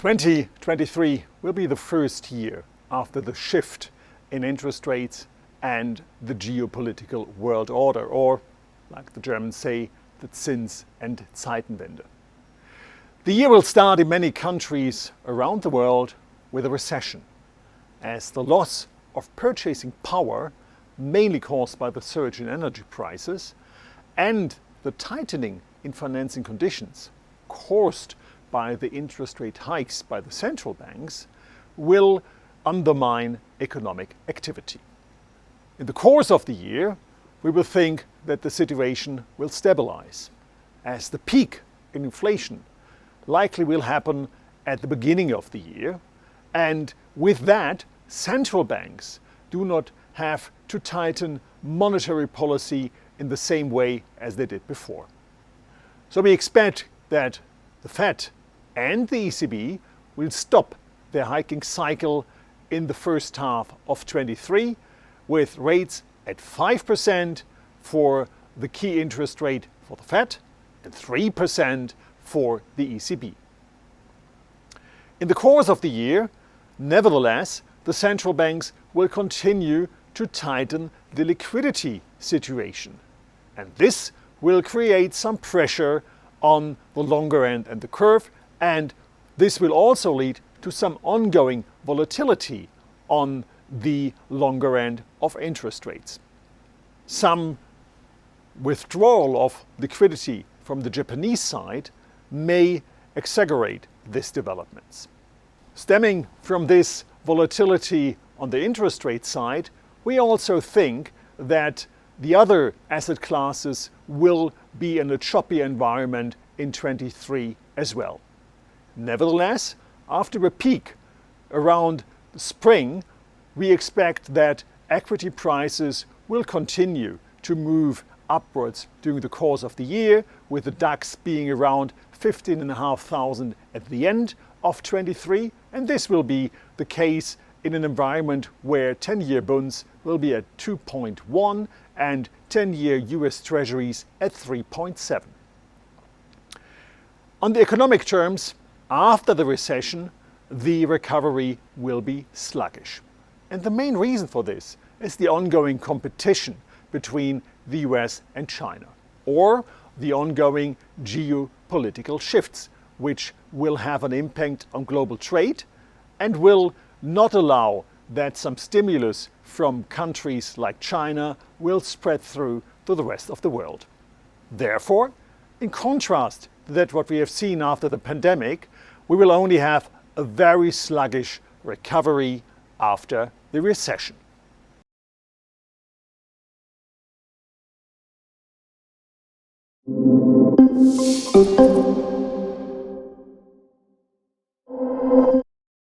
2023 will be the first year after the shift in interest rates and the geopolitical world order, or like the Germans say, the Zins- and Zeitenwende. The year will start in many countries around the world with a recession, as the loss of purchasing power, mainly caused by the surge in energy prices, and the tightening in financing conditions caused by the interest rate hikes by the central banks, will undermine economic activity. In the course of the year, we will think that the situation will stabilize, as the peak in inflation likely will happen at the beginning of the year, and with that, central banks do not have to tighten monetary policy in the same way as they did before. So we expect that the Fed and the ECB will stop their hiking cycle in the first half of 23, with rates at 5% for the key interest rate for the Fed and 3% for the ECB. In the course of the year, nevertheless, the central banks will continue to tighten the liquidity situation, and this will create some pressure on the longer end and the curve, and this will also lead to some ongoing volatility on the longer end of interest rates. Some withdrawal of liquidity from the Japanese side may exaggerate these developments. Stemming from this volatility on the interest rate side, we also think that the other asset classes will be in a choppy environment in 23 as well. Nevertheless, after a peak around the spring, we expect that equity prices will continue to move upwards during the course of the year, with the DAX being around 15,500 at the end of 23, and this will be the case in an environment where 10-year bonds will be at 2.1 and 10-year US Treasuries at 3.7. On the economic terms, after the recession, the recovery will be sluggish. And the main reason for this is the ongoing competition between the US and China, or the ongoing geopolitical shifts, which will have an impact on global trade and will not allow that some stimulus from countries like China will spread through to the rest of the world. Therefore, in contrast to that what we have seen after the pandemic, we will only have a very sluggish recovery after the recession.